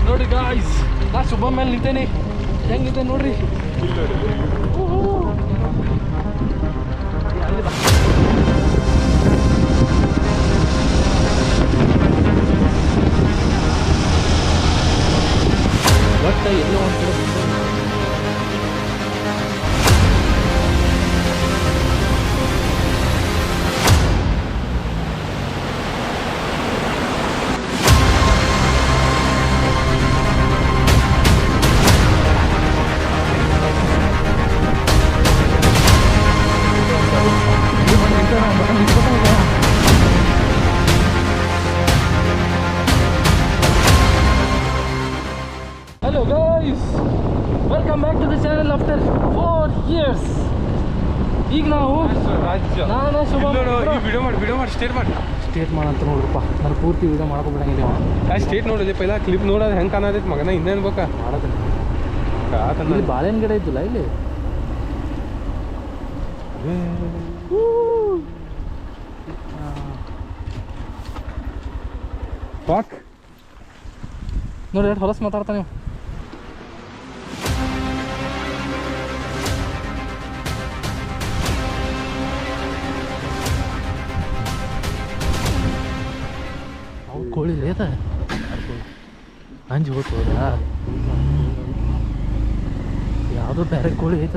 ನೋಡಿ ಗಾಯ್ಸ್, ನಾ ಶುಭ ಮೇಲೆ ನಿಂತೇನೆ. ಹೆಂಗಿದೆ ನೋಡ್ರಿ. ಒಟ್ಟು ಎಲ್ಲೋ ಒಂದು ಕಡೆ Hello guys, welcome back to the channel after 4 years. ಈಗ ನಾವು ನಾನು ಶುಭ ವಿಡಿಯೋ ಮಾಡಿ ಸ್ಟೇಟ್ ಅಂತ ನೋಡ್ರಪ್ಪ. ನಾನು ಪೂರ್ತಿ ವಿಡಿಯೋ ಮಾಡ್ಕೊಬಿಡಂಗಿಲ್ಲ. ಸ್ಟೇಟ್ ನೋಡಿದೆ ಪೈಲ ಕ್ಲಿಪ್ ನೋಡೋದು ಹೆಂಗೆ ಕಾಣತೈತೆ ಮಗನ ಇನ್ನೇನು ಬೇಕಾ ಮಾಡೋದು. ಇಲ್ಲಿ ಬಾಳೆಹಣ್ಣು ಗಿಡ ಇದ್ದಿಲ್ಲ ಇಲ್ಲಿ. ನೋಡಿ ಎಷ್ಟು ಹೊಲಸು ಮಾತಾಡ್ತಾ ನೀವು. ಕೋಳಿ ಲೇತ ಅಂಜು ಹೋಗ್ತದ ಯಾವುದೋ ಬೇರೆ ಕೋಳಿ ಐತ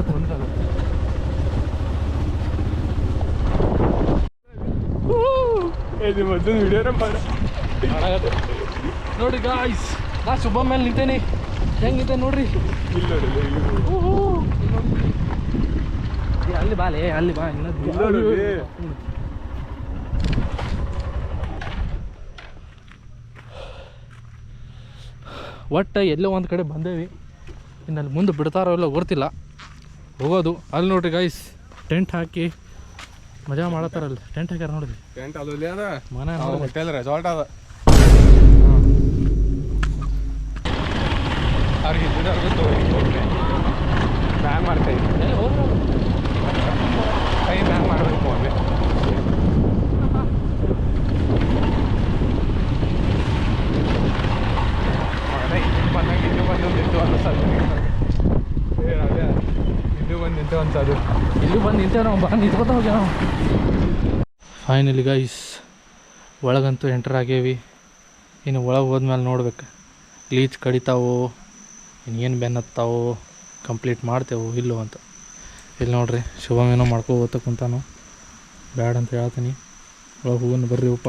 ನೋಡಿ ಗಾಯ್ಸ್, ನಾ ಶುಭ ಮೇಲೆ ನಿಂತೇನೆ. ಹೆಂಗಿದೆ ನೋಡ್ರಿ. ಅಲ್ಲಿ ಬಾಲೆ ಅಲ್ಲಿ ಬಾ. ಒಟ್ಟು ಎಲ್ಲೋ ಒಂದು ಕಡೆ ಬಂದೇವಿ. ಇನ್ನು ಅಲ್ಲಿ ಮುಂದೆ ಬಿಡ್ತಾರೋ ಇಲ್ಲ ಗೊತ್ತಿಲ್ಲ. ಹೋಗೋದು ಅಲ್ಲಿ ನೋಡ್ರಿ ಗೈಸ್, ಟೆಂಟ್ ಹಾಕಿ ಮಜಾ ಮಾಡತ್ತಾರಲ್ಲಿ. ಟೆಂಟ್ ಹಾಕ್ಯಾರ ನೋಡ್ರಿ. ಟೆಂಟ್ ಅಲ್ಲಿ ಅದ ಮನೆ ಹೋಟೆಲ್ ರೆಸಾರ್ಟ್ ಅದ. ಅವ್ರಿಗೆ ಬ್ಯಾನ್ ಮಾಡ್ತಾ ಇದ್ವಿ. ಕೈ ಬ್ಯಾನ್ ಮಾಡಬೇಕು ಅಲ್ಲಿ. ಇಲ್ಲಿ ಬಂದು ನಿಂತೇವೆ ನಾವು. ಬಂದು ನಿಂತ್ಕೊತ ಹೋಗ್ಯ ನಾವು. ಫೈನಲಿ ಗೈಸ್, ಒಳಗಂತೂ ಎಂಟರ್ ಆಗೇವಿ. ಇನ್ನು ಒಳಗೆ ಹೋದ್ಮೇಲೆ ನೋಡ್ಬೇಕು ಲೀಚ್ ಕಡಿತಾವೋ ಇನ್ನೇನು ಬೆನ್ನು ಹತ್ತಾವೋ, ಕಂಪ್ಲೀಟ್ ಮಾಡ್ತೇವೋ ಇಲ್ಲೋ ಅಂತ. ಇಲ್ಲಿ ನೋಡ್ರಿ, ಶುಭಮೇನೋ ಮಾಡ್ಕೋತ ಕುಂತಾನು. ಬ್ಯಾಡ ಅಂತ ಹೇಳ್ತೀನಿ. ಒಳಗೆ ಹೋಗೋಣ ಬರ್ರಿ ಉಪ್ಪ.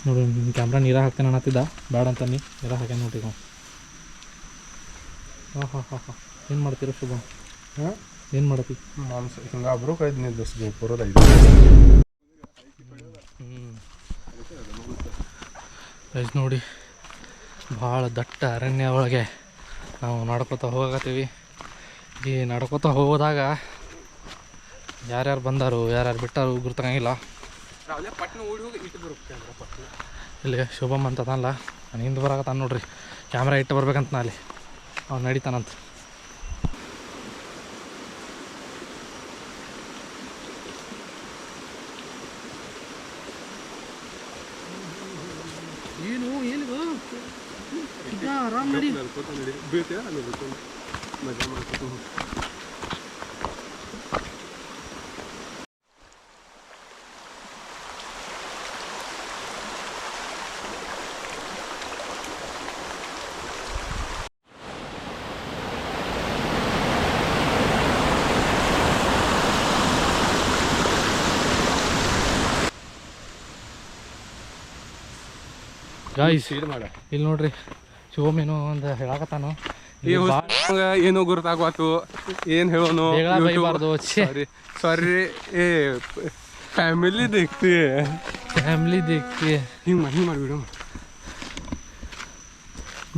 ನೋಡಿ ನಿಮ್ಮ ಕ್ಯಾಮ್ರಾ ನೀರಾಗ ಹಾಕ್ತೇನೆ ಅನ್ನತ್ತಿದ್ದ. ಬ್ಯಾಡ ಅಂತ ನೀರಾಗ ಹಾಕ್ಯಾನ ನೋಡ್ರಿ ನಾವು. ಹಾಂ ಏನು ಮಾಡ್ತೀರ ಶುಭ? ಹಾಂ ಏನು ಮಾಡತ್ತಿ? ಮಾಂಸ ಹಿಂಗೆ ಒಬ್ರು ಕೈದು ದೋಸ್ತ ಪೂರದ ಗೈಸ್ ನೋಡಿ, ಭಾಳ ದಟ್ಟ ಅರಣ್ಯ ಒಳಗೆ ನಾವು ನಡ್ಕೊತ ಹೋಗತ್ತೀವಿ. ಈ ನಡ್ಕೊತ ಹೋಗೋದಾಗ ಯಾರ್ಯಾರು ಬಂದಾರು ಯಾರ್ಯಾರು ಬಿಟ್ಟಾರು ಗುರ್ತಂಗಿಲ್ಲ. ಇಲ್ಲಿ ಶುಭಮ್ ಅಂತದಲ್ಲ, ನಾನು ಹಿಂದೆ ಬರಾಕತ್ತಾನ ನೋಡ್ರಿ. ಕ್ಯಾಮ್ರಾ ಇಟ್ಟು ಬರ್ಬೇಕಂತ ನಾ ಅಲ್ಲಿ ಅವ್ನು ನಡೀತಾನಂತ. ಏನು ಏನು ಆರಾಮ್ ನಡಿ. ಮಜಾ ಮಾಡ್ಕೊತ ಗಾಯ್ಸ್ ಇಲ್ಲಿ ನೋಡ್ರಿ, ಶಿವಮೇನೋ ಒಂದು ಹೇಳಕತ್ತಾನು. ಏನೋ ಗುರುತಾಗ್ವಾತು, ಏನು ಹೇಳೋನು ಸಾರಿ ಏ ಫ್ಯಾಮಿಲಿ ದೇಖ್ತಿ ಹಿಂಗೆ ಮಾಡಿ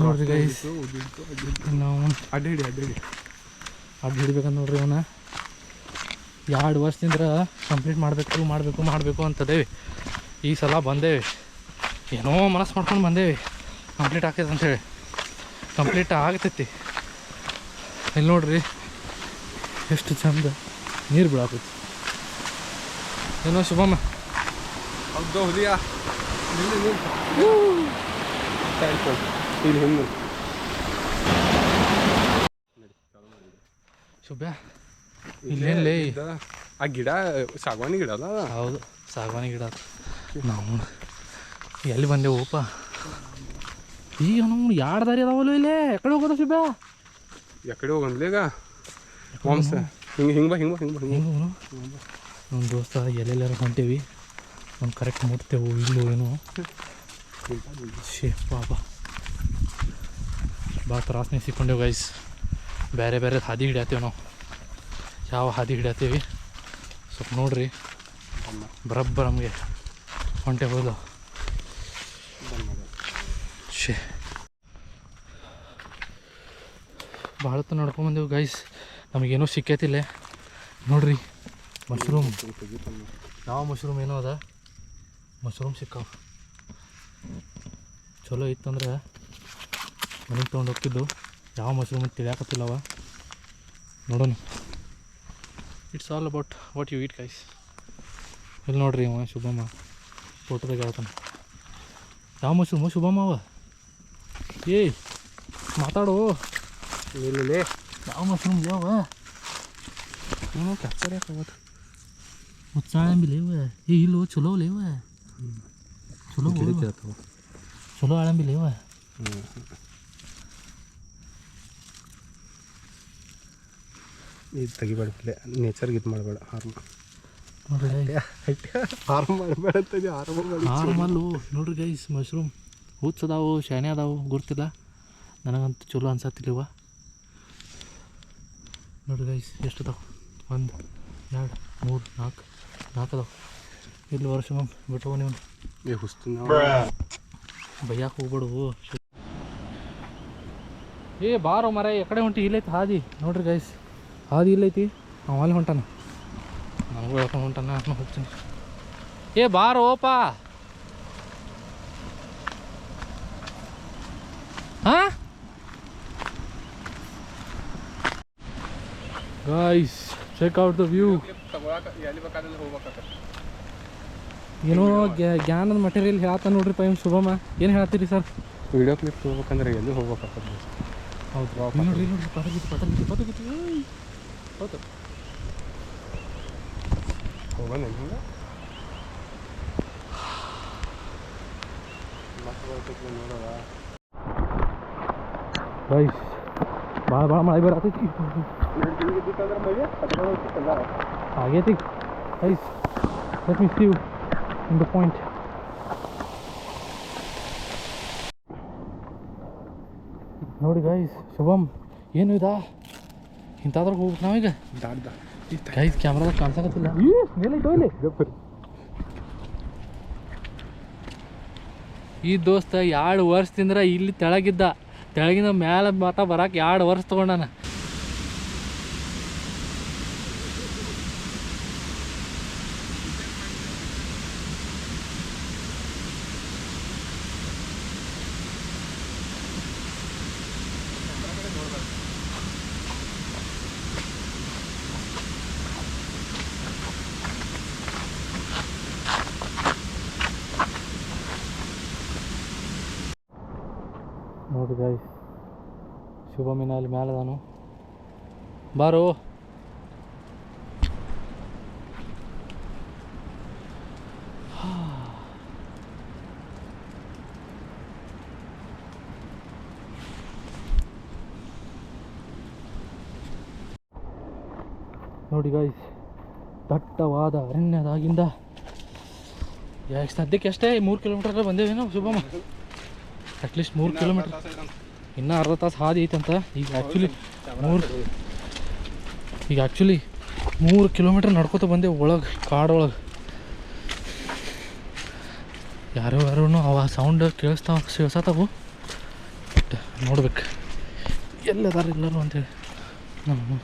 ನೋಡ್ರಿ ಗೈಸ್. ನಾವು ಅಡ್ಡಾಡಿ ಅಡ್ಡ ಹಿಡಿಬೇಕಂತ ನೋಡ್ರಿ. ಅವನ 2 ವರ್ಷದಿಂದ ಕಂಪ್ಲೀಟ್ ಮಾಡಬೇಕು ಅಂತದೇವಿ. ಈ ಸಲ ಬಂದೇವಿ, ಏನೋ ಮನಸ್ಸು ಮಾಡ್ಕೊಂಡು ಬಂದೇವಿ. ಕಂಪ್ಲೀಟ್ ಆಗ್ತೈತೆ ಅಂಥೇಳಿ. ಕಂಪ್ಲೀಟ್ ಆಗ್ತೈತಿ. ಇಲ್ಲಿ ನೋಡ್ರಿ ಎಷ್ಟು ಚಂದ ನೀರು ಬೀಳಾಕೈತಿ. ಏನೋ ಶುಭಮ್ಮ ಹೌದು ಹುಲಿಯಾ ಇಲ್ಲಿ ಹಿಂದೆ ಶುಭ್ಯ ಇಲ್ಲೇನ್ಲೇ ಆ ಗಿಡ ಸಾಗವಾನಿ ಗಿಡ ಅಲ್ಲ. ಹೌದು ಸಾಗವಾನಿ ಗಿಡ. ನಾವು ಎಲ್ಲಿ ಬಂದೆವಪ್ಪ? ಈಗ ನಾವು ಎರಡು ದಾರಿ ಅದಾವಲ್ಲ ಇಲ್ಲೇ. ಎಕಡೆ ಹೋಗೋದ ಶುಭ್ಯ? ಎಕಡೆ ಹೋಗಂದ್ಲಿ ಈಗ ಮಾಂಸ ಹಿಂಗೆ ಬಾ ಹಿಂಗೆ ಬಾ ಹಿಂಗೆ ಬಾ ಹಿಂಗೆ ನಮ್ಮ ದೋಸ್ತ ಎಲ್ಲೆಲ್ಲಾರು ಹೊಂಟೇವಿ. ಒಂದು ಕರೆಕ್ಟ್ ಮುಟ್ತೇವು ಇಲ್ಲೋ ಏನೋ. ಶೇ ಪಾಪ ಭಾಳ ತ್ರಾಸನೆ ಸಿಕ್ಕೊಂಡೇವು ಗೈಸ್. ಬೇರೆ ಬೇರೆ ಹಾದಿ ಹಿಡಿಯತ್ತೇವೆ ನಾವು. ಯಾವ ಹಾದಿ ಹಿಡಿಯತ್ತೀವಿ ಸ್ವಲ್ಪ ನೋಡ್ರಿ. ಬರಬ್ಬರ ನಮಗೆ ಹೊಂಟೆ ಹೋದ. ಶೇ ಭಾಳ ಹೊತ್ತು ನಡ್ಕೊಂಬಂದೆವು ಗೈಸ್. ನಮಗೇನೋ ಸಿಕ್ಕೈತಿಲ್ಲ ನೋಡ್ರಿ. ಮಶ್ರೂಮ್, ಯಾವ ಮಶ್ರೂಮ್ ಏನೋ ಅದ. ಮಶ್ರೂಮ್ ಸಿಕ್ಕಾವ. ಚಲೋ ಇತ್ತಂದ್ರೆ ಮನೆಗೆ ತೊಗೊಂಡು ಹೋಗ್ತಿದ್ದು. ಯಾವ ಮಶ್ರೂಮ್ ಅಂತ ತಿಳಿಯಾಕತ್ತಿಲ್ಲವ. ನೋಡೋಣ. It's all about what you eat guys. ಇಲ್ಲಿ ನೋಡ್ರಿ ಅವ ಶುಭಮ್ಮ ಫೋಟೋದಾಗ ಹೇಳ್ತಾನೆ. ಯಾವ ಮಶ್ರೂಮು ಶುಭಮ್ಮ ಅವ? ಏಯ್ ಮಾತಾಡು. ಇಲ್ಲಿ ಯಾವ ಮಶ್ರೂಮ್ ಯಾವ ಏನೋ ಕಚ್ಚರಿ ಹಾಕೋದು ಮುಚ್ಚಾಳಂಬಿಲ್ಲ ಇವ. ಏ ಇಲ್ಲೋ ಚಲೋ ಇವ. ಚಲೋ ಚಲೋ ಆಳಂಬಿಲ್ಲ ಇವ. ಇದು ತೆಗಿಬೇಡ, ನೇಚರ್ಗೆ ಇದು ಮಾಡಬೇಡ. ನೋಡ್ರಿ ಹಾರ್ಮ್ ಮಾಡಬೇಡ ಅಂತ ನಾರ್ಮಲ್ಲು. ನೋಡ್ರಿ ಗೈಸ್ ಮಶ್ರೂಮ್ ಹುಚ್ಚದಾವು, ಶಾನೆ ಅದಾವು, ಗುರ್ತಿಲ್ಲ ನನಗಂತೂ ಚಲೋ ಅನ್ಸತ್ತಿಲ್ಲವ. ನೋಡ್ರಿ ಗೈಸ್ ಎಷ್ಟು ಅದಾವೆ? 1 2 3 4 ಅದಾವೆ. ಇಲ್ಲಿ ವರ್ಷ ಬಿಟ್ಟವ ನೀವು. ಏ ಹುಸ್ತು ಬೈಯಾಕೆ ಹೋಗ್ಬೇಡು. ಏ ಬಾರೋ ಮರ ಎಕಡೆ ಹೊಂಟಿ? ಇಲ್ಲೈತಿ ಹಾದಿ. ನೋಡ್ರಿ ಗೈಸ್ ಹಾದಿ ಇಲ್ಲೈತಿ. ಅಲ್ಲಿ ಹೊಂಟಾನ. ನನಗೂ ಹೇಳ್ಕೊಂಡು ಹೊಂಟಾನ. ನಾನು ಹೋಗ್ತೀನಿ. ಏ ಬಾರೋಪ. ಹಾಂ guys check out the view. ಏನೋ ಜ್ಞಾನದ ಮಟೀರಿಯಲ್ ಹೇಳ್ತಾ ನೋಡ್ರಿ ಪೈಮ್ ಶುಭಮ್ಮ. ಏನು ಹೇಳ್ತೀರಿ ಸರ್? ವಿಡಿಯೋ ಕ್ಲಿಪ್ ಹೋಗ್ಬೇಕಂದ್ರೆ ಎಲ್ಲಿ ಹೋಗ್ಬೇಕಾಗ್ತದೆ? ಹೌದು ನೋಡ್ರಿ ನೋಡ್ರಿ ಪಟಗಿತ್ತು. ಹೌದು ಹೋಗೋಣ ಹಿಂಗೆ ನೋಡೋದ. ಗೈಸ್ ಭಾಳ ಮಳೆ ಬರತೈತಿ. ಆಗೈತಿ guys. Let me see you in the point. ನೋಡಿ ಗೈಸ್ ಶುಭಮ್ ಏನು ಇದಾ ಇಂಥದ್ರಾಗ ಹೋಗ್ಬೇಕು ನಾವೀಗ. ಗೈಸ್ ಕ್ಯಾಮ್ರಾದಾಗ ಕಾಣಿಸಕತ್ತಿಲ್ಲ. ಈ ದೋಸ್ತ 2 ವರ್ಷದಿಂದ ಇಲ್ಲಿ ತೆಳಗಿದ್ದ. ತೆಳಗಿನ ಮ್ಯಾಲೆ ಮಾತ ಬರಕ್ಕೆ 2 ವರ್ಷ ತೊಗೊಂಡಾನ. ನೋಡಿ ಗೈಸ್ ಶುಭಮಿನ ಅಲ್ಲಿ ಮ್ಯಾಲೆ ಅದಾನು. ಬಾರೋ. ನೋಡಿ ಗೈಸ್ ದಟ್ಟವಾದ ಅರಣ್ಯದಾಗಿಂದ ಸದ್ಯಕ್ಕೆ ಅಷ್ಟೇ 3 ಕಿಲೋಮೀಟರ್ ಬಂದೇವಿ ನಾವು ಶುಭಮ್ಮ. At least 3 kilometre. ಇನ್ನೂ ಅರ್ಧ ತಾಸು ಹಾದಿ ಐತಂತ. ಈಗ ಆ್ಯಕ್ಚುಲಿ 3 ಕಿಲೋಮೀಟ್ರ್ ನಡ್ಕೋತ ಬಂದೇವು ಒಳಗೆ ಕಾಡೊಳಗೆ. ಯಾರೋ ಅವ ಸೌಂಡ್ ಕೇಳಿಸ್ತಾವು. ಬಟ್ ನೋಡ್ಬೇಕು ಎಲ್ಲದಾರ ಎಲ್ಲರೂ ಅಂತೇಳಿ. ನಮ್ಮ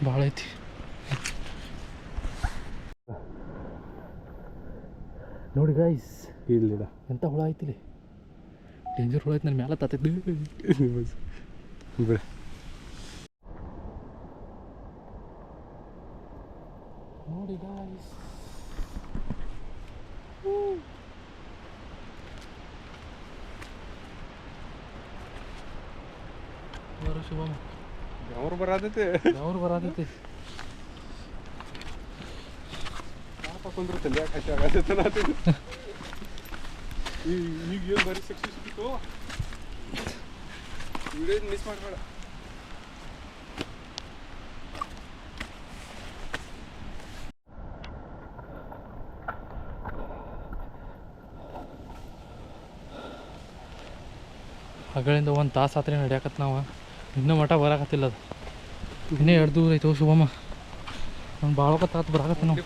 ಭಾಳ ಐತಿ. ನೋಡಿ ಗೈಸ್ ಇಲ್ಲ ಎಂಥ ಹುಳ ಐತಿಲಿ. ಡೇಂಜರ್ ಹುಳ ಐತಿ. ನನ್ನ ಮ್ಯಾಲೆ ತಾತೈತಿ ಬಿಡ. ನೋಡಿ ಗೈಸ್ ಬರೋ ಶುಭಮ್ ಅವ್ರು ಬರತೈತಿ ಅವ್ರು ಬರತೈತಿ ಕುಂದ್ರು ತಲೆ ಹಚ್ಚಿ ಆಗತೈತಿ ಈಗ ಏನು ಬರೀ ಸಕ್ಸಸ್ ಸಿಕ್ಕಿತು ವಿಡಿಯೋ ಮಿಸ್ ಮಾಡಬೇಡ ಹಗಳಿಂದ ಒಂದು ತಾಸು ಆತ್ರಿ ನಡ್ಯಾಕತ್ ನಾವು ಇನ್ನೂ ಮಠ ಬರಾಕತ್ತಿಲ್ಲ ಅದು ಇನ್ನೇ ಎರಡು ದೂರ ಐತೋ ಶುಭಮ್ಮ ನಾನು ಭಾಳಕತ್ತಾತು ಬರಾಕತ್ತ ನಾವು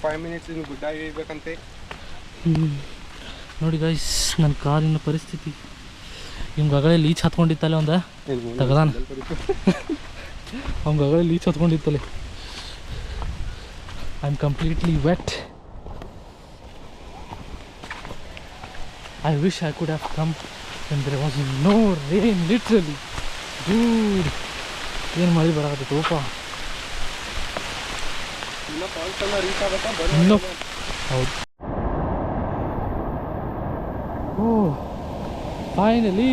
5 minutes ಇನ್ನು ಗುಡ್ಡ ಇಳಿಬೇಕಂತೆ ನೋಡಿ ಗೈಸ್ ನನ್ನ ಕಾರಿನ ಪರಿಸ್ಥಿತಿ ಹಿಂಗೆ ಅಗಳೇ ಲೀಚ್ ಹತ್ಕೊಂಡಿತ್ತಲ್ಲ ಒಂದು ತಗದಾನ ಅವ್ನ ಅಗಳೇ ಲೀಚ್ ಹತ್ಕೊಂಡಿತ್ತಲೆ I am completely wet I wish I could have come when there was no rain literally dude ಏನು ಮಳೆ ಬರಾಕತ್ತೈತೆ ಓಪ ಇನ್ನೂ ಹೌದು ಓ ಫೈನಲಿ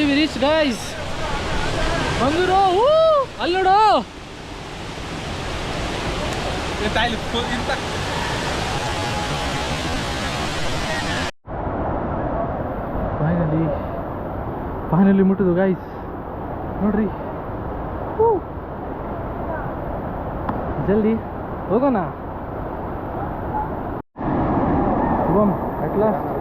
ವಿ ರೀಚ್ ಗೈಸ್ ಬಂದರು ಅಲ್ಲಿ ನೋಡು ಫೈನಲಿ ಮುಟ್ಟಿದ್ದು ಗೈಸ್ ನೋಡ್ರಿ ಜಲ್ದಿ ಹೋಗೋಣ Shubham at last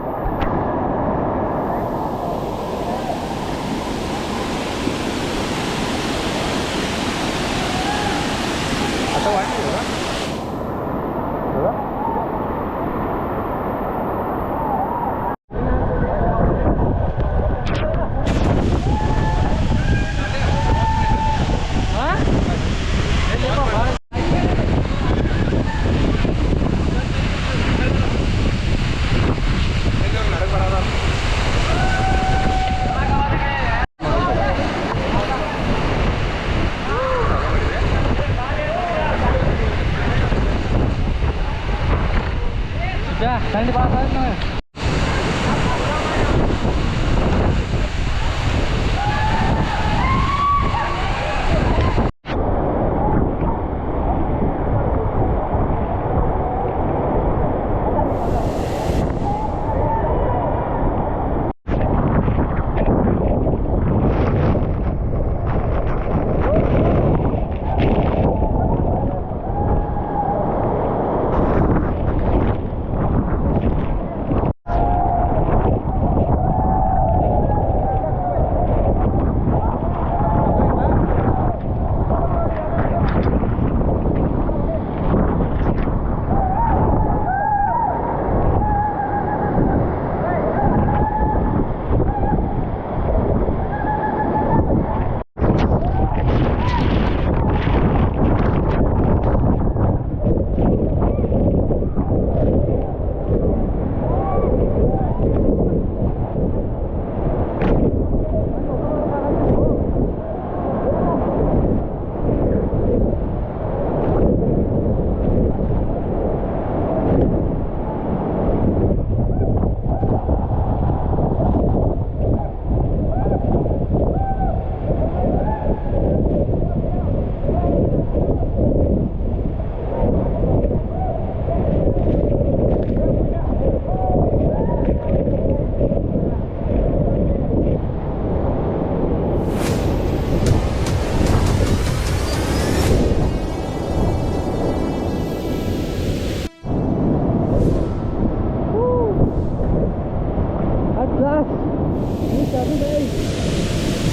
Jangan dibahas lagi.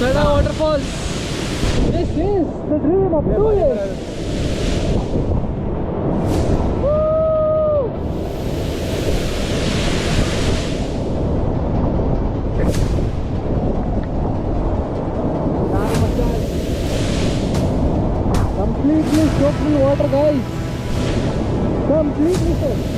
Sarda Waterfalls. This is the dream of 2 years. Woo! Completely soaked in water, guys. Completely soaked.